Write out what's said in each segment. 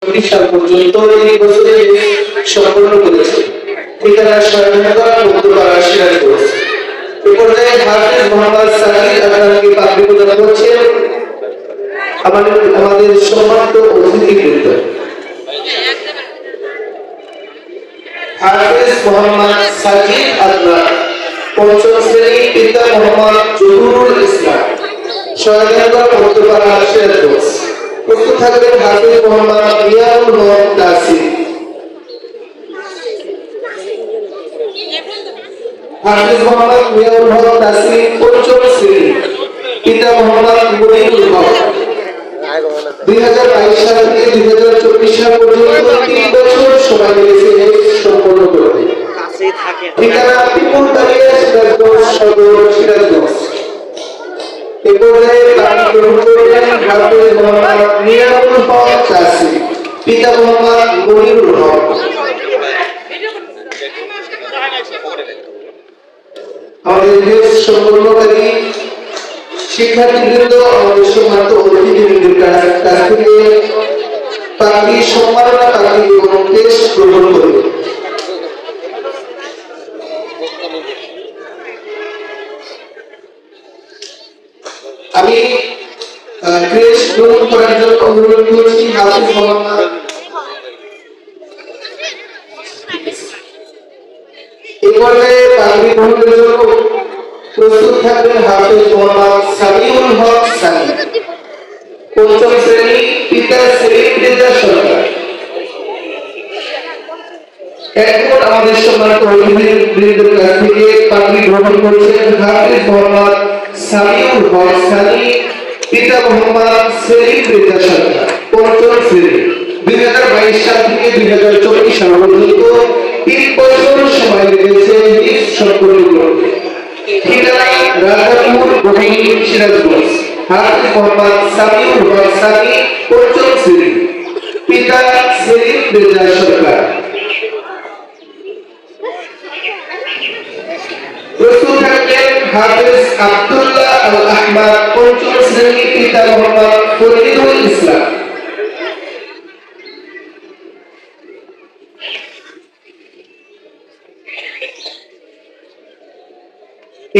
সাল পর্যন্ত এই বছরে সম্পন্ন করেছে। ঠিকানা স্বাধীনগর মুক্তপাড়া সিরাজগঞ্জ। এ পর্যায়ে হাফেজ মোহাম্মদ সাকিব আপনাকে পাগড়ি প্রদান করছেন আমাদের সম্মানিত অতিথিবৃন্দ। হাফেজ মোহাম্মদ সাকিব আদনান, পঞ্চম শ্রেণী, পিতা মোহাম্মদ জহুরুল ইসলাম, স্বাধীনগর মুক্তপাড়া সিরাজগঞ্জ। প্রস্তুত থাকবেন হাফেজ মোহাম্মদ মিয়াউল হক তাসির। হাফেজ মোহাম্মদ মিয়াউল হক তাসির, পঞ্চম শ্রেণী, পিতা মোহাম্মদ মনিরুল হক। 2022 সাল থেকে 2024 সাল পর্যন্ত 3 বছর সময় লেগেছে সম্পন্ন করতে। ঠিকানা পিপুলবাড়িয়া, সিরাজগঞ্জ সদর, সিরাজগঞ্জ। এ পর্যায়ে পাগড়ি গ্রহণ করলেন হাফেজ মোহাম্মদ মিয়াউল হক তাসির, পিতা মোহাম্মদ মনিরুল হক। আমাদের দেশ সম্পন্নকারী শিক্ষার্থীবৃন্দ, আমাদের সম্মানিত অতিথিবৃন্দের কাছ থেকে পাগড়ি সম্মাননা পাগড়ি এবং টেস্ট গ্রহণ করবে। আমি ক্রেশ গ্রহণ করার জন্য অনুরোধ করছি হাফেজ মোহাম্মদ। এই পর্যায়ে পাগড়ি গ্রহণের জন্য প্রস্তুত থাকবেন হাফেজ মোহাম্মদ সামিউল হক সানি, পঞ্চম শ্রেণী, পিতা সেলিম রেজা সরকার। এখন আমাদের সম্মানিত অতিথিবৃন্দের কাছ থেকে পাগড়ি গ্রহণ করছেন হাফেজ মোহাম্মদ সামিউল হক সানি, পিতা মোহাম্মদ সেলিম রেজা সরকার, পঞ্চম শ্রেণী। 2022 সাল থেকে 2024 সাল পর্যন্ত 3 বছর সময় লেগেছে সম্পন্ন করতে। ঠিকানা রাজাপুর, বহিনী, সিরাজগঞ্জ। হাফেজ মোহাম্মদ সামিউল হক সানি, পঞ্চম শ্রেণী, পিতা সেলিম রেজা সরকার। প্রস্তুত থাকবেন হাফেজ আব্দুল্লাহ আল আহমদ, পঞ্চম শ্রেণী, পিতা মোহাম্মদ ফরিদুল ইসলাম।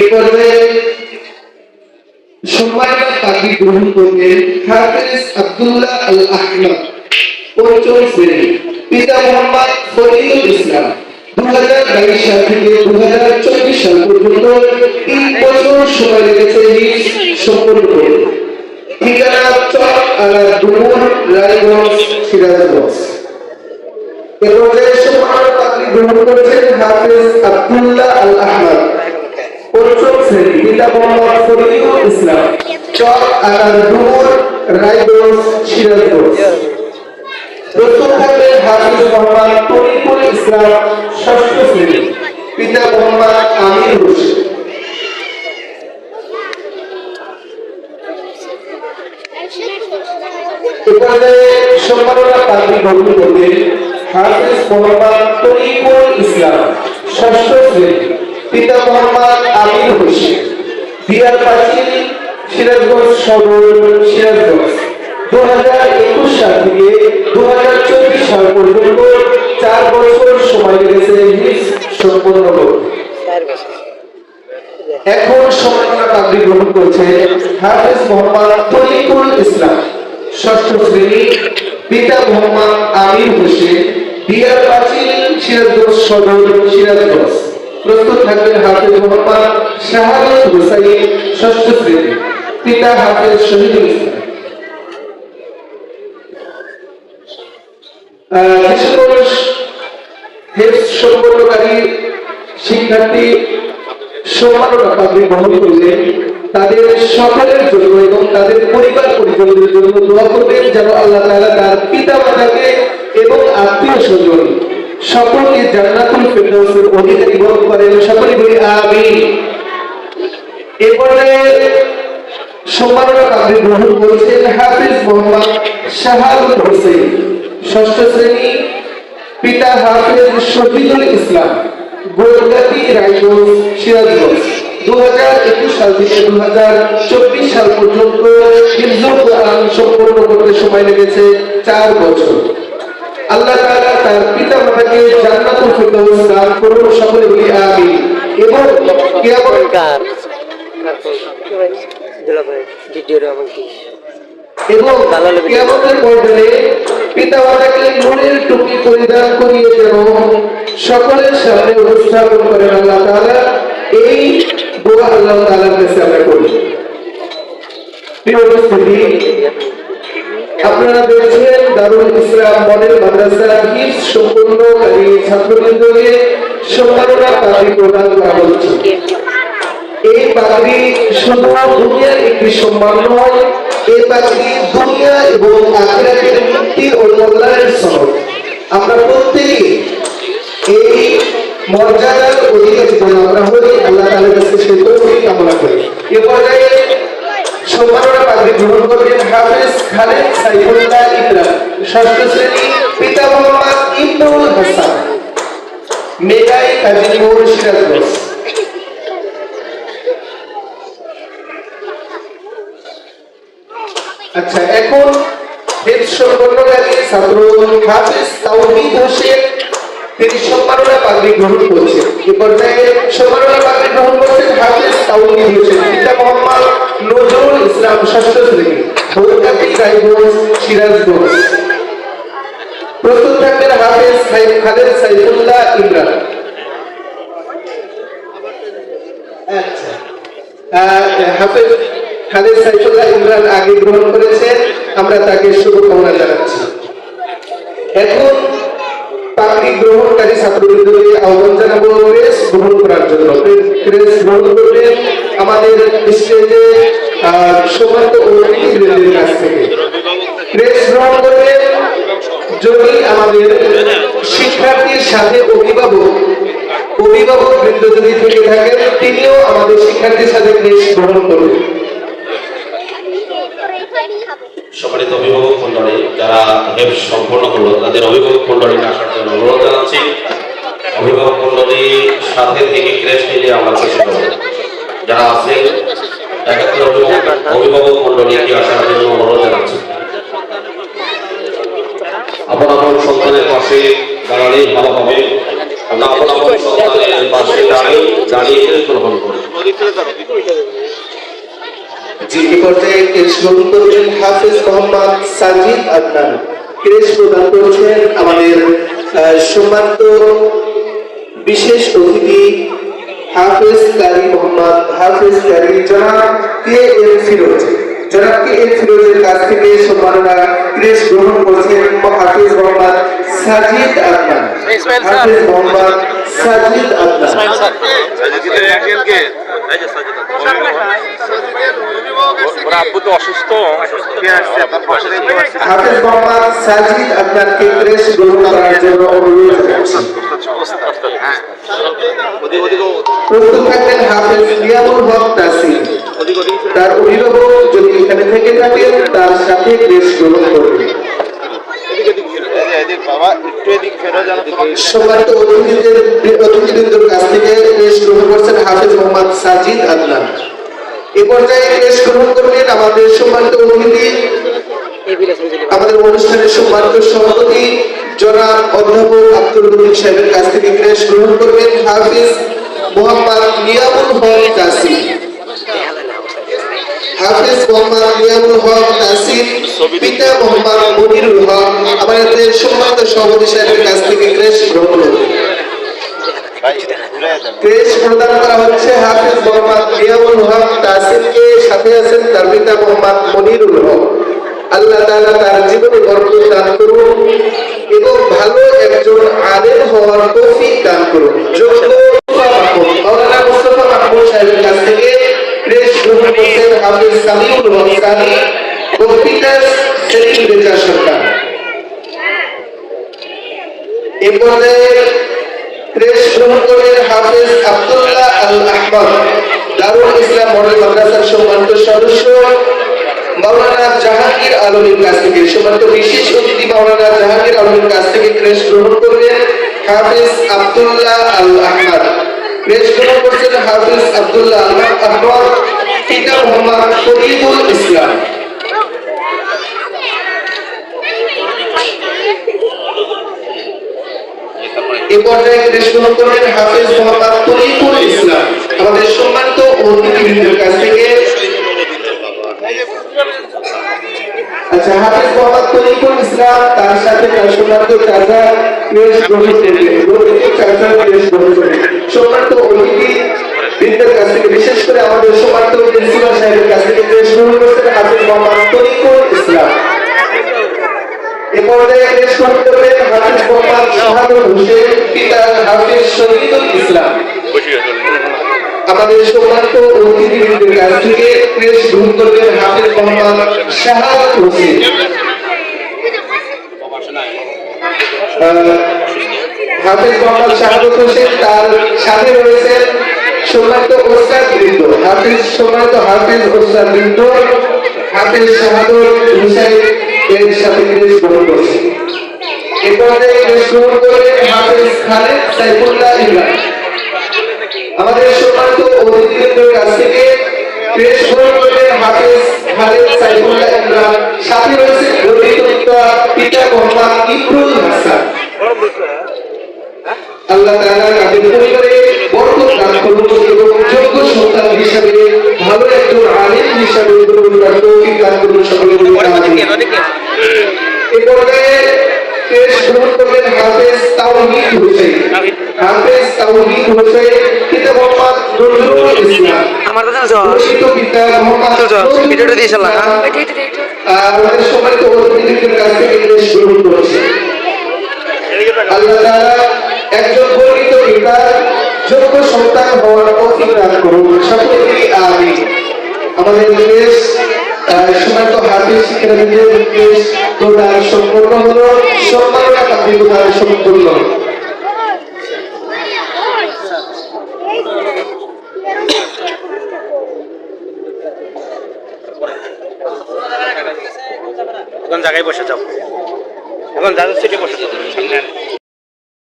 এ পর্যায়ে সম্মানিত পাগড়ি গ্রহণ করবেন হাফেজ আব্দুল্লাহ আল আহমদ, পঞ্চম শ্রেণী, পিতা মোহাম্মদ ফরিদুল ইসলাম। 2022 সাল থেকে 2024 সাল পর্যন্ত 3 বছর সময় লেগেছে সম্পন্ন করতে। ঠিকানা চক আলা ডুমুর, রায়গঞ্জ, সিরাজগঞ্জ। এ পর্যায়ে সম্মানিত পাগড়ি গ্রহণ করেছেন হাফেজ আব্দুল্লাহ আল আহমদ, পঞ্চম শ্রেণী, পিতা মোহাম্মদ ফরিদুল ইসলাম, চক আলা ডুমুর, রায়গঞ্জ, সিরাজগঞ্জ। প্রস্তুত থাকবেন হাফেজ মোহাম্মদ তরিকুল ইসলাম, ষষ্ঠ শ্রেণী, পিতা মোহাম্মদ আমির হোসেন। এ পর্যায়ে সম্মাননা পাগড়ি গ্রহণ করবেন হাফেজ মোহাম্মদ তরিকুল ইসলাম, ষষ্ঠ শ্রেণী, পিতা মোহাম্মদ আমির হোসেন, বিয়ার পাঁচিল, সিরাজগঞ্জ সদর, সিরাজগঞ্জ। 2021 সাল থেকে 2024 সাল পর্যন্ত 4 বছর সময় লেগেছে সম্পন্ন করতে। এখন সম্মাননা পাগড়ি গ্রহণ করছে হাফেজ মোহাম্মদ তরিকুল ইসলাম, ষষ্ঠ শ্রেণী, পিতা মোহাম্মদ আমির হোসেন, বিয়ার পাঁচিল, সিরাজগঞ্জ সদর, সিরাজগঞ্জ। প্রস্তুত থাকবেন হাফেজ মোহাম্মদ শাহাদাত হুসাইন, ষষ্ঠ শ্রেণী, পিতা হাফেজ শহীদুল ইসলাম। সম্পন্নকারী শিক্ষার্থী সম্মাননা পাগড়ি গ্রহণ করলেন, তাদের সকলের জন্য এবং তাদের পরিবার পরিজনদের জন্য দোয়া করবেন যেন আল্লাহ তাআলা তার পিতা মাতাকে এবং আত্মীয় স্বজন সকলকে জান্নাতুল ফিরদাউসের অধিকারী গ্রহণ করেন। সকলে বলি আমিন। এরপরে সম্মাননা পাগড়ি গ্রহণ করেছেন হাফেজ মোহাম্মদ শাহাদাত হোসেন, ষষ্ঠ শ্রেণী, পিতা হাফেজ শহীদুল ইসলাম, গোলগাতি, রায়গঞ্জ, সিরাজগঞ্জ। 2021 সাল থেকে 2024 সাল পর্যন্ত হিফজুল কোরআন সম্পন্ন করতে সময় লেগেছে 4 বছর। আল্লাহ তাআলা তার পিতামাতাকে জান্নাতুল ফিরদাউস দান করুন, সকলে বলি আমিন। এবং কিয়ামতের ময়দানে পিতামাতাকে নূরের টুপি পরিধান করিয়ে যেন সকলের সামনে উপস্থাপন করেন আল্লাহ তাআলা, এই দোয়া আল্লাহ তাআলার কাছে আমরা করি। প্রিয় উপস্থিতি, আপনারা দেখছেন দারুল ইসলাম মডেল মাদ্রাসা হিফজ সম্পূর্ণকারী ছাত্রবৃন্দকে সম্মাননা পাগড়ি প্রদান করা হচ্ছে। এই পাগড়ি শুধু দুনিয়ার একটি সম্মান নয়, এই পাগড়ি দুনিয়া এবং আখিরাতের মুক্তি ও কল্যাণের সনদ। আমরা প্রত্যেকে এই মর্যাদার অধিকারী যেন আমরা হই, আল্লাহ তাআলার কাছে সেই তৌফিক কামনা করি। এ পর্যায়ে সম্মাননা পাগড়ি গ্রহণ করবেন হাফেজ খালেদ সাইফুল্লাহ ইকরাম, ষষ্ঠ শ্রেণী, পিতা মোহাম্মদ ইবনুল হাসান, মেঘাই কাজীপুর, সিরাজগঞ্জ। আচ্ছা, এখন হিফজ সম্পন্নকারী ছাত্র হাফেজ তাওহীদ হোসেন, তিনি সম্মাননা পাগড়ি গ্রহণ করছেন। এই পর্যায়ে সম্মাননা পাগড়ি গ্রহণ করছেন হাফেজ তাওহীদ হোসেন, পিতা মোহাম্মদ নজরুল ইসলাম, ষষ্ঠ শ্রেণী, বৌকাতি রায়গঞ্জ, সিরাজগঞ্জ। প্রস্তুত থাকবেন হাফেজ খালেদ সাইফুল্লাহ ইমরান। আচ্ছা, হাফেজ খালেদ সাইফুল্লাহ ইমরান আগে গ্রহণ করেছেন, আমরা তাকে শুভকামনা জানাচ্ছি। এখন পাগড়ি গ্রহণকারী ছাত্রবৃন্দকে আহ্বান জানাবো ক্রেস্ট গ্রহণ করার জন্য। ক্রেস্ট গ্রহণ করবেন আমাদের স্টেজে সম্মানিত অতিথিবৃন্দের কাছ থেকে। ক্রেস্ট গ্রহণ করবেন যদি আমাদের শিক্ষার্থীর সাথে অভিভাবক বৃন্দ যদি থেকে থাকেন, তিনিও আমাদের শিক্ষার্থীর সাথে ক্রেস্ট গ্রহণ করবেন। সম্মানিত অভিভাবক মন্ডলী, যারা হিফজ সম্পন্ন করলো তাদের অভিভাবক মন্ডলীকে আসার জন্য অনুরোধ জানাচ্ছি। অভিভাবক মন্ডলী সাথে থেকে ক্রেস্ট নিয়ে আমরা চেষ্টা করব। যারা আছেন একাত্তর অভিভাবক মন্ডলীকে আসার জন্য অনুরোধ জানাচ্ছি। আপন আপন সন্তানের পাশে দাঁড়ালেই ভালো হবে। আমরা আপন আপন সন্তানের পাশে দাঁড়িয়ে গ্রহণ করি। যে পর্যায়ে ক্রেস্ট গ্রহণ করবেন হাফেজ মোহাম্মদ সাজিদ আদনান। ক্রেস্ট প্রদান করছেন আমাদের সম্মানিত বিশেষ অতিথি হাফেজ কারি মোহাম্মদ হাফেজ কারি জনাব কে এম ফিরোজ। জনাব কে এম ফিরোজের কাছ থেকে সম্মাননা ক্রেস্ট গ্রহণ করছেন হাফেজ মোহাম্মদ সাজিদ আদনান। হাফেজ মোহাম্মদ সাজিদ আদনান। আব্বু তো অসুস্থ, হাফেজ মোহাম্মদ সাজিদ আদনানকে ক্রেস্ট গ্রহণ করার জন্য অনুরোধ জানাচ্ছি। প্রস্তুত থাকবেন হাফেজ নিয়ামুল হক তাসির, তার অভিভাবক যদি এখানে থেকে থাকেন তার সাথে ক্রেস্ট গ্রহণ করবেন। সম্মানিত অতিথিবৃন্দের কাছ থেকে ক্রেস্ট গ্রহণ করছেন হাফেজ মোহাম্মদ সাজিদ আদনান। এ পর্যায়ে ক্রেস্ট গ্রহণ করবেন আমাদের সম্মানিত অতিথি, আমাদের অনুষ্ঠানের সম্মানিত সভাপতি জনাব অধ্যাপক আব্দুল রহিম সাহেবের কাছ থেকে ক্রেস্ট গ্রহণ করবেন হাফেজ মোহাম্মদ নিয়ামুল হক তাসির। হাফেজ মোহাম্মদ নিয়ামুল হক তাসির, পিতা মোহাম্মদ মনিরুল হক, আমাদের সম্মানিত সভাপতি সাহেবের কাছ থেকে ক্রেস্ট গ্রহণ করবেন। ক্রেস্ট প্রদান করা হচ্ছে হাফেজ মোহাম্মদ নিয়ামুল হক তাসিরকে, সাথে আছেন তার পিতা মোহাম্মদ মনিরুল হক। আল্লাহ তাআলা তার জীবনে বরকত দান করুন এবং ভালো একজন আলেম হওয়ার তৌফিক দান করুন। মাওলানা মুস্তাফা মাহমুদ সাহেবের কাছ থেকে ক্রেস্ট গ্রহণ করছেন হাফেজ সামিউল হক সানি, কম্পিউটার সেলিম রেজা সরকার। এই পর্যায়ে ক্রেস্ট গ্রহণ করবেন হাফেজ আব্দুল্লাহ আল আহমদ, দারুল ইসলাম মডেল মাদ্রাসার সম্মানিত সদস্য মাওলানা জাহাঙ্গীর আলমের কাছ থেকে। সম্মানিত বিশেষ অতিথি মাওলানা জাহাঙ্গীর আলমের কাছ থেকে ক্রেস্ট গ্রহণ করবেন হাফেজ আব্দুল্লাহ আল আহমদ। ক্রেস্ট গ্রহণ করছেন হাফেজ আব্দুল্লাহ আল আহমদ, পিতা মোহাম্মদ ফরিদুল ইসলাম। এ পর্যায়ে দেশ গ্রহণ করবেন হাফেজ মোহাম্মদ তরিকুল ইসলাম। আমাদের সম্মানিত অতিথিবৃন্দের কাছ থেকে আচ্ছা, হাফেজ মোহাম্মদ তরিকুল ইসলাম তার সাথে তার সম্মানিত চাচা ক্রেশ গ্রহণ করবেন, চাচা ক্রেশ গ্রহণ করবেন। সম্মানিত অতিথি বৃন্দের কাছ থেকে বিশেষ করে আমাদের সম্মানিত প্রিন্সিপাল সাহেবের কাছ থেকে ক্রেশ গ্রহণ করছেন হাফেজ মোহাম্মদ তরিকুল ইসলাম। এ পর্যায়ে ক্রেশ গ্রহণ করবেন হাফেজ মোহাম্মদ শাহাদুল হোসেন, পিতা হাফেজ শহীদুল ইসলাম। আমাদের সম্মানিত অতিথিবৃন্দের কাছ থেকে ক্রেশ গ্রহণ করবেন হাফেজ মোহাম্মদ শাহাদুল হোসেন। হাফেজ মোহাম্মদ শাহাদুল হোসেন তার সাথে রয়েছেন সম্মানিত ওস্তাদ বৃন্দ, সম্মানিত হাফেজ ওস্তাদ বৃন্দ হাফেজ শাহাদুল হোসেন এর সাথে ক্রেশ গ্রহণ করছেন। এ পর্যায়ে ক্রেশ গ্রহণ করবেন হাফেজ খালেদ সাইফুল্লাহ ইমরান। আমাদের সম্মানিত অতিথিবৃন্দের কাছ থেকে ক্রেশ গ্রহণ করবেন হাফেজ খালেদ সাইফুল্লাহ ইমরান, সাথে রয়েছেন গর্বিত পিতা মোহাম্মদ ইমরুল হাসান। আল্লাহ তাআলা তাদের পরিবারে বরকত দান করুন এবং যোগ্য সন্তান হিসেবে ভালো একজন আলিম হিসেবে গড়ে ওঠার তৌফিক দান করুন সকলে বলি আমিন। এই পর্যায়ে ক্রেশ গ্রহণ করবেন হাফেজ তাওহীদ হোসেন। হাফেজ তাওহীদ হোসেন পিতা মোহাম্মদ নজরুল ইসলাম। আমার কথা আছে পরিচিত পিতা মোহাম্মদ ভিডিওটা দিয়েছিলাম। আমাদের সম্মানিত অতিথিদের কাছ থেকে ক্রেশ গ্রহণ করছে। আল্লাহ তাআলা একজন গর্বিত পিতার যোগ্য সন্তান হওয়ার তৌফিক দান করুন সকলে বলি আমিন। আমাদের দেশ সম্মানিত হাফেজ শিক্ষার্থীদের দেশ প্রদান সম্পন্ন হলো, সম্মাননা পাত্রী প্রদান সম্পন্ন হলো। এখন জায়গায় বসে যাও, এখন যাদের সিটে বসে যাও সামনে।